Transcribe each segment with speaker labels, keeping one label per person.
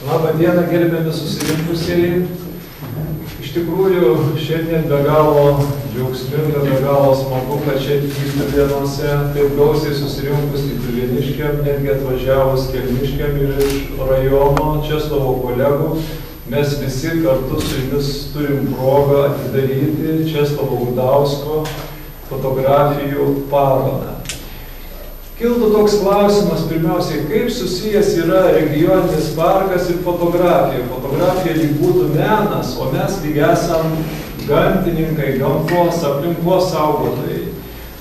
Speaker 1: Labą dieną, gerbiami susirinkusieji. Iš tikrųjų, šiandien be galo džiaugsminga, be galo smagu, kad čia Tytuvėnuose taip gausiai susirinkus Tytuvėniškiam, netgi atvažiavus Kelmiškiam ir iš rajono Česlovo kolegų, mes visi kartu su jumis turim progą atidaryti Česlovo Gudausko fotografijų parodą. Kiltų toks klausimas, pirmiausiai, kaip susijęs yra regioninis parkas ir fotografija. Fotografija lyg būtų menas, o mes lyg esam gamtininkai, gamtos, aplinkos saugotojai.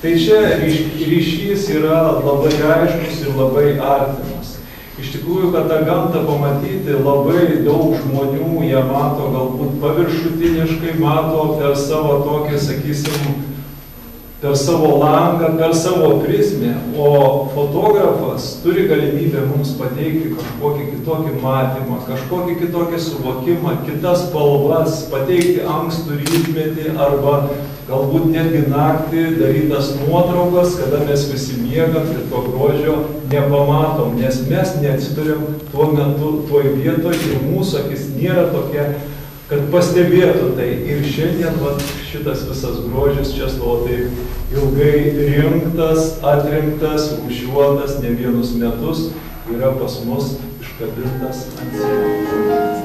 Speaker 1: Tai čia ryšys yra labai aiškus ir labai artimas. Iš tikrųjų, kad tą gamtą pamatyti, labai daug žmonių ją mato galbūt paviršutiniškai, mato per savo tokį, sakysim, per savo langą, per savo prizmę, o fotografas turi galimybę mums pateikti kažkokį kitokį matymą, kažkokį kitokį suvokimą, kitas spalvas, pateikti ankstų rytmetį arba galbūt netgi naktį darytas nuotraukas, kada mes visi miegam ir to grožio nepamatom, nes mes neatsiduriam tuo metu toj vietoj ir mūsų akis nėra tokia, kad pastebėtų tai. Ir šiandien šitas visas grožis Česlovo taip ilgai rinktas, atrinktas, rūšiuotas ne vienus metus yra pas mus iškabintas ant sienos.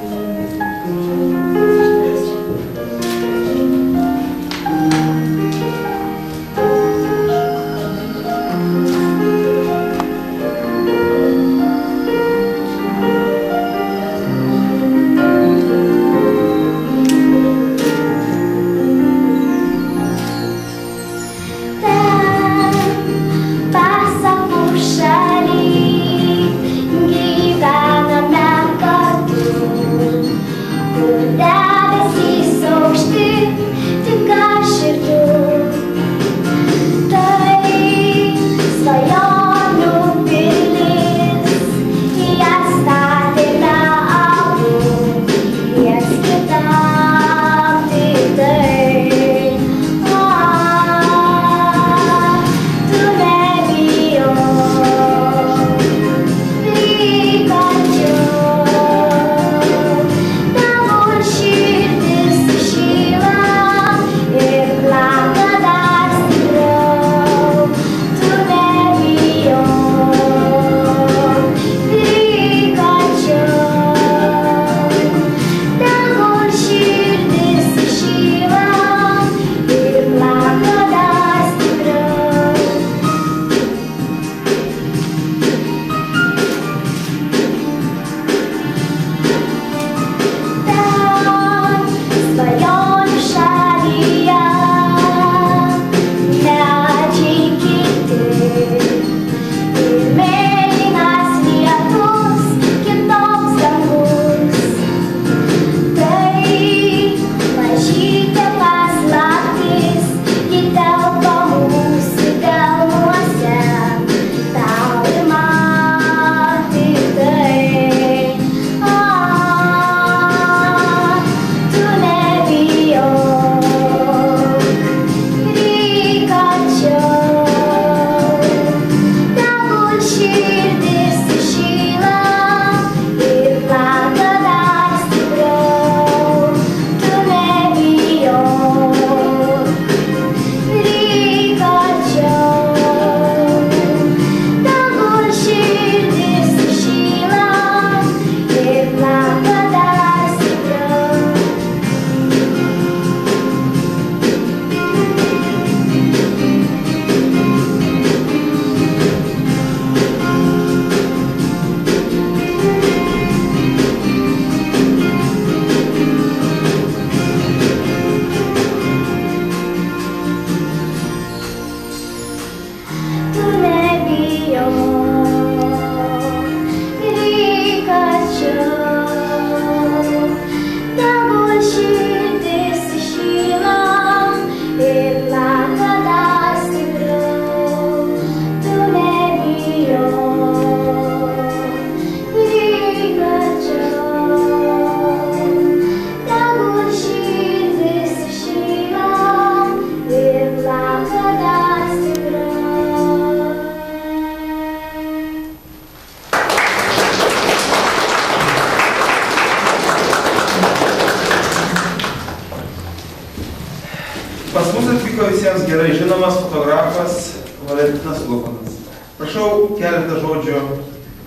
Speaker 2: Pas mus atvyko visiems gerai žinomas fotografas Valentinas Lukonas. Prašau keletą žodžių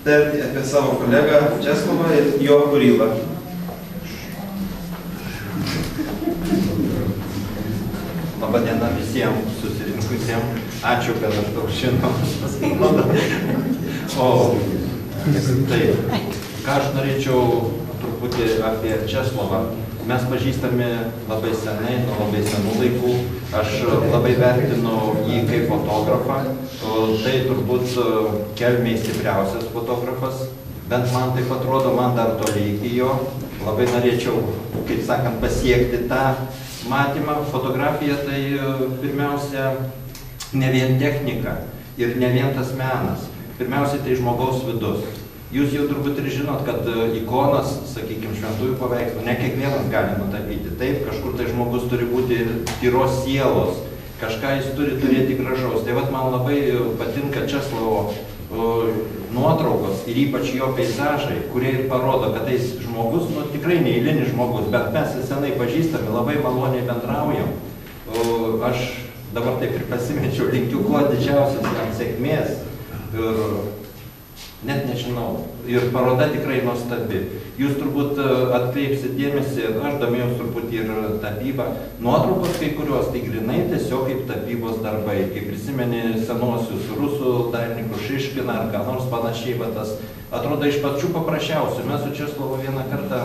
Speaker 2: tarti apie savo kolegą Česlovą ir jo kūrybą.
Speaker 3: Labadiena visiems susirinkusiems. Ačiū, kad aš tau žinau. Taip, ką aš norėčiau truputį apie Česlovą. Mes pažįstami labai senai, nuo labai senų laikų. Aš labai vertinu jį kaip fotografą. Tai turbūt kelmėj stipriausias fotografas. Bent man taip atrodo, man dar toli iki jo. Labai norėčiau, kaip sakant, pasiekti tą matymą. Fotografija tai pirmiausia ne vien technika ir ne vien tas menas. Pirmiausia tai žmogaus vidus. Jūs jau turbūt ir žinot, kad ikonas, sakykime, šventųjų paveikslų, ne kiekvienas gali nutapyti. Taip, kažkur tai žmogus turi būti tyros sielos, kažką jis turi turėti gražaus. Tai vat man labai patinka Česlovo nuotraukos ir ypač jo peizažai, kurie ir parodo, kad tai žmogus, nu tikrai neeilinis žmogus, bet mes senai pažįstami, labai maloniai bendraujam. Aš dabar taip ir pasimečiau, linkiu kuo didžiausios jam sėkmės ir net nežinau. Ir paroda tikrai nuostabi. Jūs turbūt atkreipsit dėmesį, aš domėjausi truputį ir tapybą. Nuotraukos kai kurios, tai grinai tiesiog kaip tapybos darbai. Kai prisimeni senosius rusų dailininkų Šiškiną ar ką nors panašiai, bet tas atrodo iš pačių paprasčiausių. Mes su Česlovu vieną kartą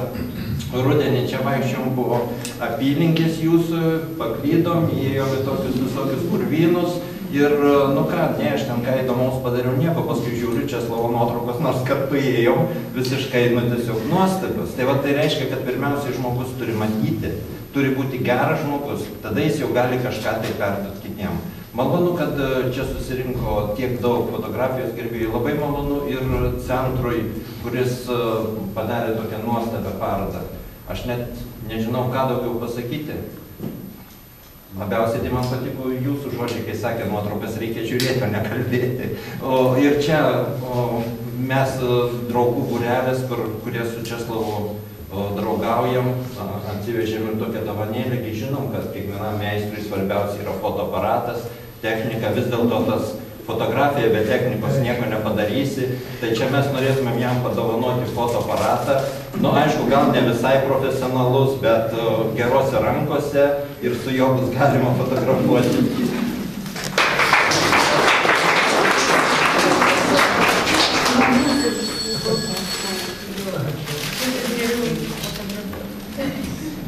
Speaker 3: rudenį čia vaikščiom, buvo apylinkės jūsų, paklydom, įėjom į tokius visokius purvynus. Ir, nu ką, ne, aš ten ką įdomaus padariau nieko, paskui žiūriu Česlovo nuotraukos, nors kartu įėjom, visiškai, nu, tiesiog nuostabios. Tai va, tai reiškia, kad pirmiausiai žmogus turi matyti, turi būti geras žmogus, tada jis jau gali kažką tai perduoti kitiem. Malonu, kad čia susirinko tiek daug fotografijos gerbėjų, labai malonu ir centrui, kuris padarė tokią nuostabią parodą. Aš net nežinau, ką daugiau pasakyti. Labiausiai tai man patiko jūsų žodžiai, kai sakė, nuotraukas reikia žiūrėti, o ne kalbėti. Ir čia mes draugų būrelis, kurie su Česlovu draugaujam, atsivežėm ir tokią dovanėlę, kai žinom, kad kiekvienam meistrui svarbiausia yra fotoaparatas, technika, vis dėlto tas fotografija be technikos nieko nepadarysi, tai čia mes norėtumėm jam padovanoti fotoaparatą. Nu, aišku, gal ne visai profesionalus, bet gerose rankose ir su juo bus galima fotografuoti.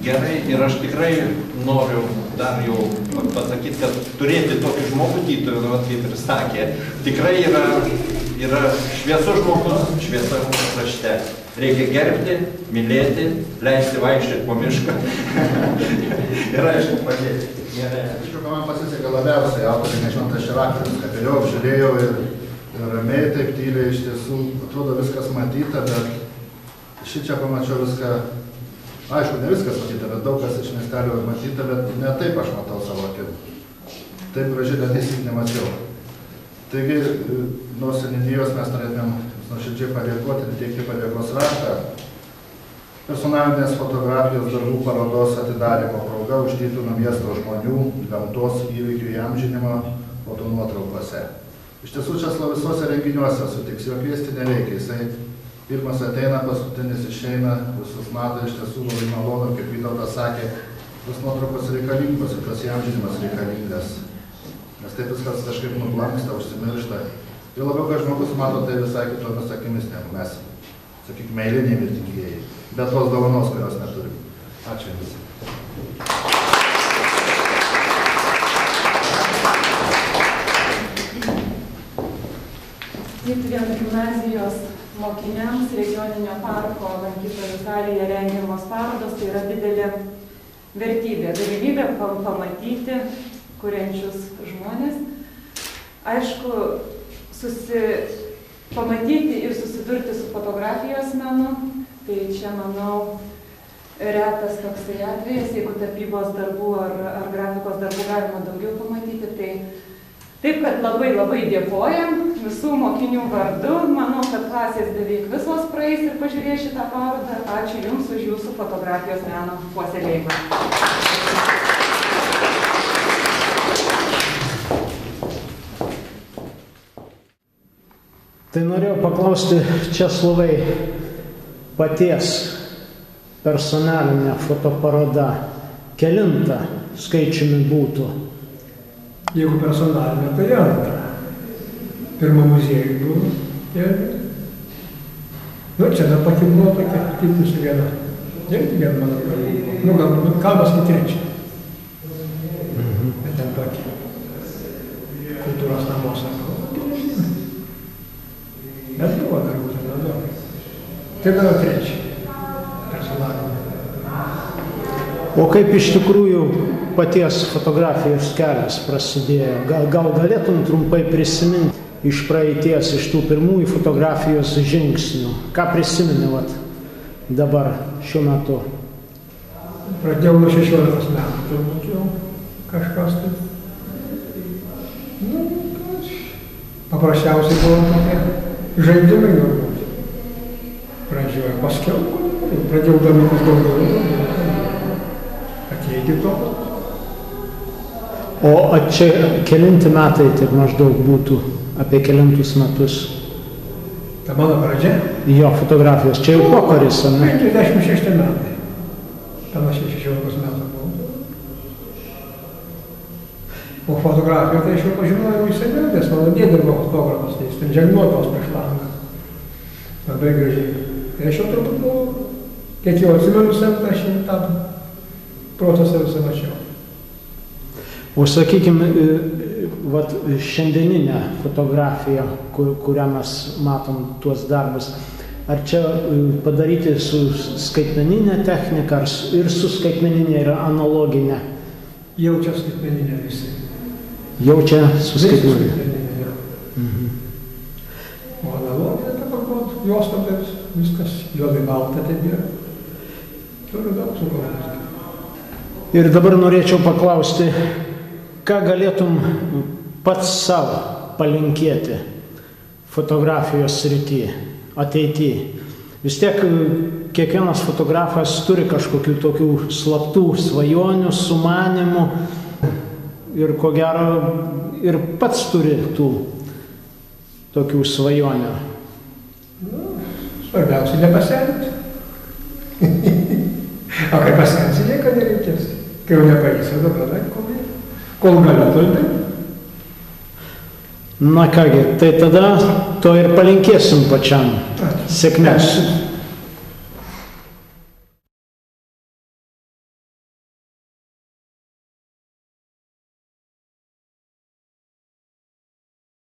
Speaker 3: Gerai, ir aš tikrai noriu dar jau pasakyti, kad turėti tokį žmogų Tytuvėnų, kaip ir sakė, tikrai yra šviesus žmogus, šviesa mūsų krašte. Reikia gerbti, mylėti, leisti vaikščioti po mišką ir aišku padėti.
Speaker 4: Aišku, kad man pasisekė labiausiai, autoriai Nežintas Širakaris, kad jau apžiūrėjau ir ramiai, taip tyliai, iš tiesų, atrodo viskas matyta, bet šičia pamačiau viską. Aišku, ne viskas matyta, bet daug kas iš miestelio matyta, bet ne taip aš matau savo akim. Taip gražiai dar nesyk nemačiau. Taigi, nuo seniūnijos mes norėtumėm nuoširdžiai padėkoti ir teikti padėkos raštą. Personalinės fotografijos darbų parodos atidarymo proga už Tytuvėnų miesto žmonių, gamtos įvykių įamžinimo fotonuotraukose. Iš tiesų, Česlovo visuose renginiuose sutiks, jo kviesti nereikia. Jisai pirmas ateina, paskutinis išeina, visus mato, iš tiesų labai malonu, kaip Vytautas sakė, tos nuotraukos reikalingos ir tas įamžinimas reikalingas. Nes taip viskas kažkaip nublanksta, užsimiršta. Ir labiau, kad žmogus mato tai visai kitomis akimis, negu mes, sakykime, eiliniai mirtingieji. Bet tos dovanos, kurios neturim. Ačiū visi.
Speaker 5: Tytuvėnų gimnazijos mokiniams regioninio parko lankytojų salėje rengiamos parodos, tai yra didelė vertybė, galimybė pamatyti kuriančius žmonės. Aišku, pamatyti ir susidurti su fotografijos menu, tai čia, manau, retas toksai atvejas, jeigu tapybos darbų ar grafikos darbų galima daugiau pamatyti, tai taip, kad labai dėkojam visų mokinių vardu. Manau, kad klasės beveik visos praeis ir pažiūrės šitą parodą. Ačiū Jums už Jūsų fotografijos meno puoselėjimą.
Speaker 6: Tai norėjau paklausti Česlovai, paties personalinė fotoparoda kelinta skaičiumi būtų?
Speaker 7: Jeigu personalinė, tai antra. Pirma muziejui buvo. Nu, čia dar pati buvo tokia, tipusi viena. Irgi viena mano kalba. Nu, gal kalbas į trečią. Bet ten tokia. Kultūros namuose. Bet buvo dar būtent nedaug. Tai gal trečią. Personalinė.
Speaker 6: O kaip iš tikrųjų paties fotografijos kelias prasidėjo? Gal galėtum trumpai prisiminti iš praeities, iš tų pirmųjų fotografijos žingsnių? Ką prisiminėt dabar šiuo metu?
Speaker 7: Pradėjau nuo 16 metų, turbūt jau kažkas tai. Nu, paprasčiausiai buvo tokie žaidimai galbūt. Pradžioje, paskiau pradėjau domėtis daugiau. Atėjti to.
Speaker 6: O čia kelinti metai tai maždaug būtų, apie kelintus metus?
Speaker 7: Ta mano pradžia?
Speaker 6: Jo, fotografijos. Čia jau pokaris, ne?
Speaker 7: 56 metai. Panašiai 16 metų buvo. O fotografiją tai aš jau pažinojau į seniau, nes mano dėdė buvo fotografas, tai jis ten žegnuotos prieš langą. Labai gražiai. Tai aš jau turbūt buvau, kiek jau atsimenu sen, aš jau tą procesą visą mačiau.
Speaker 6: O sakykime, šiandieninę fotografiją, kurią mes matom tuos darbus, ar čia padaryti su skaitmeninė technika, ar ir su skaitmeninė ir analoginė?
Speaker 7: Jau čia skaitmeninė visi.
Speaker 6: Jau čia su skaitmeninė.
Speaker 7: O analoginė dabar buvo juosta, bet viskas juodai balta taip yra. Turiu daug sugalvoti.
Speaker 6: Ir dabar norėčiau paklausti, ką galėtum pats savo palinkėti fotografijos srityje, ateityje. Vis tiek kiekvienas fotografas turi kažkokių tokių slaptų svajonių, sumanimų ir ko gero ir pats turi tų tokių svajonių.
Speaker 7: Nu, svarbiausia nepasenti. O kai pasensi, nieko nereikės. Kai jau nepavyks, tada kol galiu, tol taip.
Speaker 6: Na kągi, tai tada to ir palinkėsim pačiam. Sėkmės.